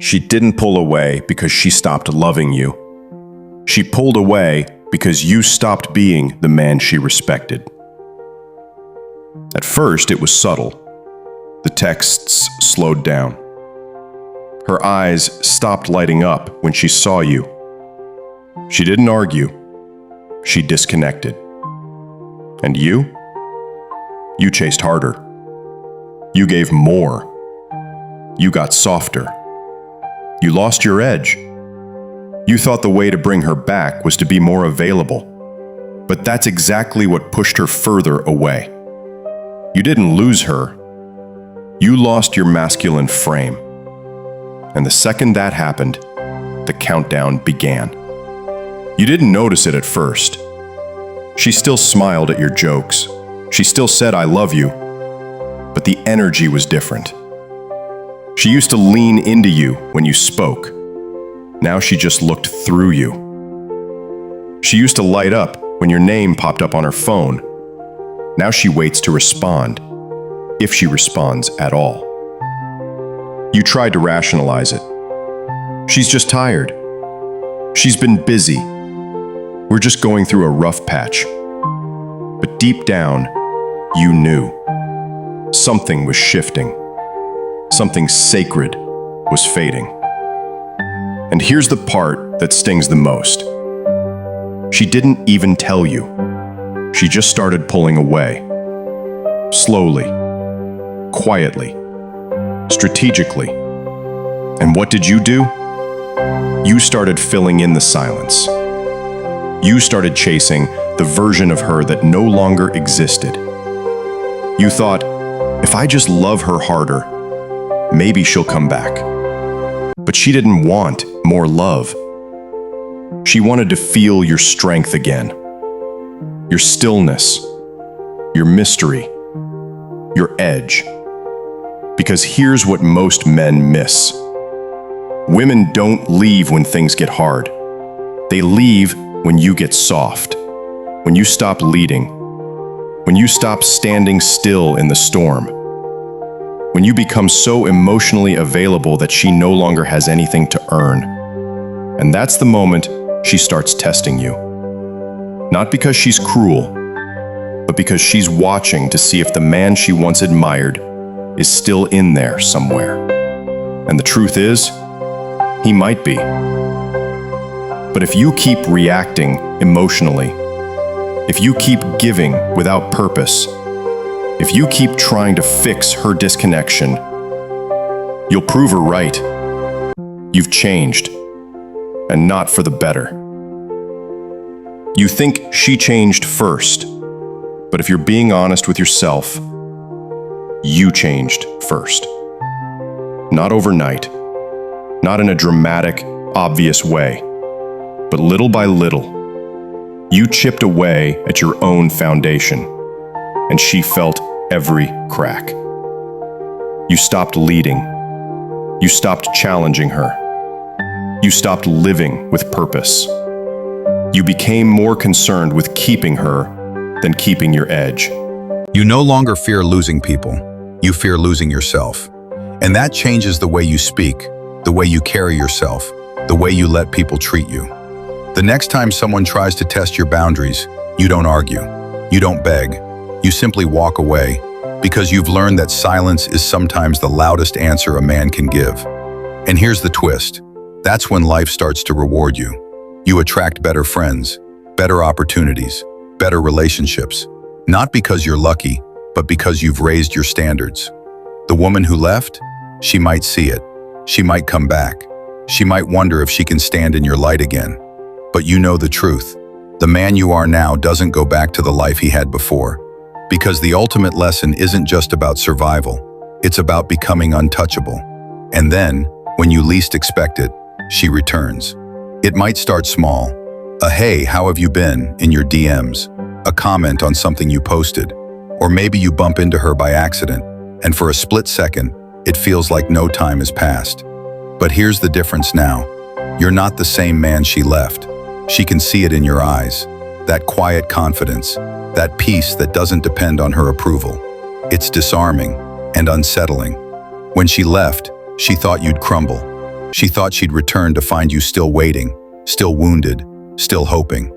She didn't pull away because she stopped loving you. She pulled away because you stopped being the man she respected. At first, it was subtle. The texts slowed down. Her eyes stopped lighting up when she saw you. She didn't argue. She disconnected. And you? You chased harder. You gave more. You got softer. You lost your edge. You thought the way to bring her back was to be more available. But that's exactly what pushed her further away. You didn't lose her. You lost your masculine frame. And the second that happened, the countdown began. You didn't notice it at first. She still smiled at your jokes. She still said, "I love you." But the energy was different. She used to lean into you when you spoke. Now she just looked through you. She used to light up when your name popped up on her phone. Now she waits to respond, if she responds at all. You tried to rationalize it. She's just tired. She's been busy. We're just going through a rough patch. But deep down, you knew. Something was shifting. Something sacred was fading. And here's the part that stings the most. She didn't even tell you. She just started pulling away. Slowly, quietly, strategically. And what did you do? You started filling in the silence. You started chasing the version of her that no longer existed. You thought, if I just love her harder, maybe she'll come back. But she didn't want more love. She wanted to feel your strength again, your stillness, your mystery, your edge. Because here's what most men miss. Women don't leave when things get hard. They leave when you get soft, when you stop leading, when you stop standing still in the storm, when you become so emotionally available that she no longer has anything to earn. And that's the moment she starts testing you. Not because she's cruel, but because she's watching to see if the man she once admired is still in there somewhere. And the truth is, he might be. But if you keep reacting emotionally, if you keep giving without purpose, if you keep trying to fix her disconnection, you'll prove her right. You've changed, and not for the better. You think she changed first, but if you're being honest with yourself, you changed first. Not overnight, not in a dramatic, obvious way, but little by little, you chipped away at your own foundation, and she felt every crack. You stopped leading. You stopped challenging her. You stopped living with purpose. You became more concerned with keeping her than keeping your edge. You no longer fear losing people. You fear losing yourself. And that changes the way you speak, the way you carry yourself, the way you let people treat you. The next time someone tries to test your boundaries, you don't argue. You don't beg. You simply walk away because you've learned that silence is sometimes the loudest answer a man can give. And here's the twist. That's when life starts to reward you. You attract better friends, better opportunities, better relationships. Not because you're lucky, but because you've raised your standards. The woman who left, she might see it. She might come back. She might wonder if she can stand in your light again. But you know the truth. The man you are now doesn't go back to the life he had before. Because the ultimate lesson isn't just about survival. It's about becoming untouchable. And then, when you least expect it, she returns. It might start small. A "Hey, how have you been?" in your DMs. A comment on something you posted. Or maybe you bump into her by accident, and for a split second, it feels like no time has passed. But here's the difference now. You're not the same man she left. She can see it in your eyes. That quiet confidence, that peace that doesn't depend on her approval. It's disarming and unsettling. When she left, she thought you'd crumble. She thought she'd return to find you still waiting, still wounded, still hoping.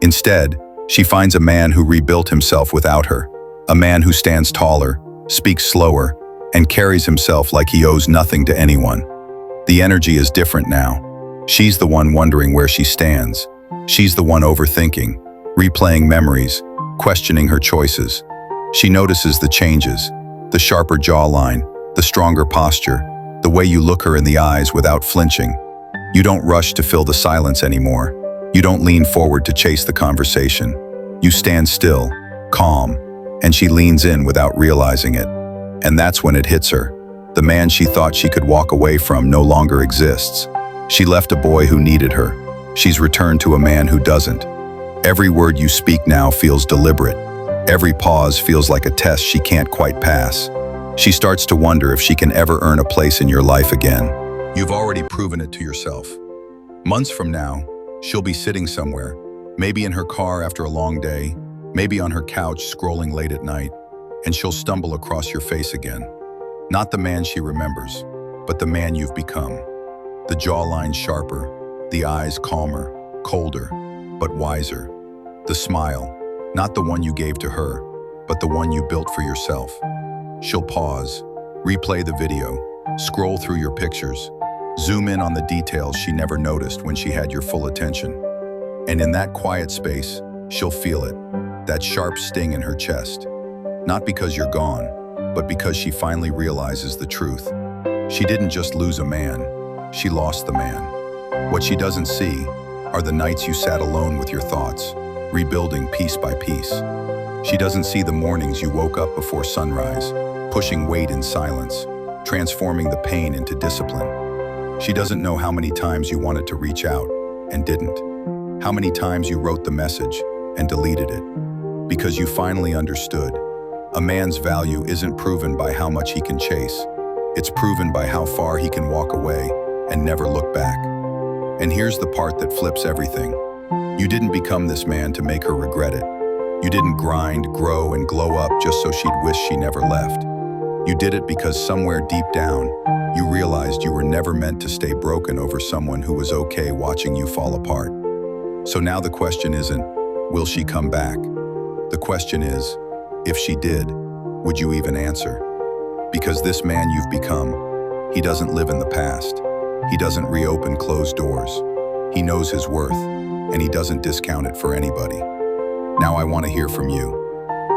Instead, she finds a man who rebuilt himself without her, a man who stands taller, speaks slower, and carries himself like he owes nothing to anyone. The energy is different now. She's the one wondering where she stands. She's the one overthinking, replaying memories, questioning her choices. She notices the changes, the sharper jawline, the stronger posture, the way you look her in the eyes without flinching. You don't rush to fill the silence anymore. You don't lean forward to chase the conversation. You stand still, calm, and she leans in without realizing it. And that's when it hits her. The man she thought she could walk away from no longer exists. She left a boy who needed her. She's returned to a man who doesn't. Every word you speak now feels deliberate. Every pause feels like a test she can't quite pass. She starts to wonder if she can ever earn a place in your life again. You've already proven it to yourself. Months from now, she'll be sitting somewhere, maybe in her car after a long day, maybe on her couch scrolling late at night, and she'll stumble across your face again. Not the man she remembers, but the man you've become. The jawline sharper, the eyes calmer, colder, but wiser. The smile, not the one you gave to her, but the one you built for yourself. She'll pause, replay the video, scroll through your pictures, zoom in on the details she never noticed when she had your full attention. And in that quiet space, she'll feel it, that sharp sting in her chest. Not because you're gone, but because she finally realizes the truth. She didn't just lose a man, she lost the man. What she doesn't see are the nights you sat alone with your thoughts, rebuilding piece by piece. She doesn't see the mornings you woke up before sunrise, pushing weight in silence, transforming the pain into discipline. She doesn't know how many times you wanted to reach out and didn't. How many times you wrote the message and deleted it. Because you finally understood. A man's value isn't proven by how much he can chase. It's proven by how far he can walk away and never look back. And here's the part that flips everything. You didn't become this man to make her regret it. You didn't grind, grow, and glow up just so she'd wish she never left. You did it because somewhere deep down, you realized you were never meant to stay broken over someone who was okay watching you fall apart. So now the question isn't, will she come back? The question is, if she did, would you even answer? Because this man you've become, he doesn't live in the past. He doesn't reopen closed doors. He knows his worth, and he doesn't discount it for anybody. Now I want to hear from you.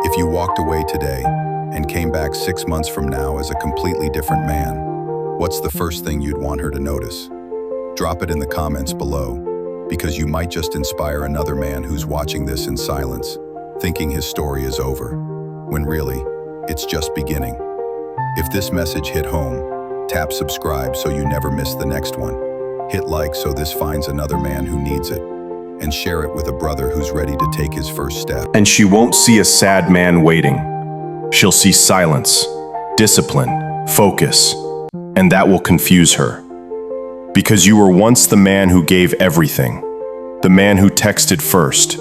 If you walked away today and came back 6 months from now as a completely different man, what's the first thing you'd want her to notice? Drop it in the comments below, because you might just inspire another man who's watching this in silence, thinking his story is over, when really, it's just beginning. If this message hit home, tap subscribe so you never miss the next one. Hit like so this finds another man who needs it, and share it with a brother who's ready to take his first step. And she won't see a sad man waiting. She'll see silence, discipline, focus, and that will confuse her. Because you were once the man who gave everything, the man who texted first,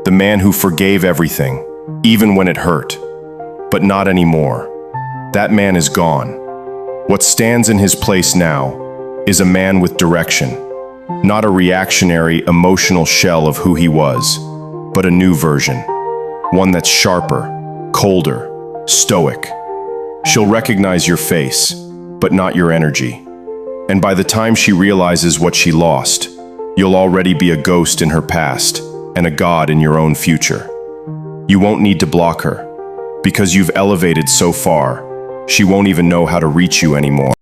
the man who forgave everything, even when it hurt. But not anymore. That man is gone. What stands in his place now is a man with direction, not a reactionary, emotional shell of who he was, but a new version, one that's sharper, colder, stoic. She'll recognize your face, but not your energy. And by the time she realizes what she lost, you'll already be a ghost in her past and a god in your own future. You won't need to block her, because you've elevated so far, she won't even know how to reach you anymore.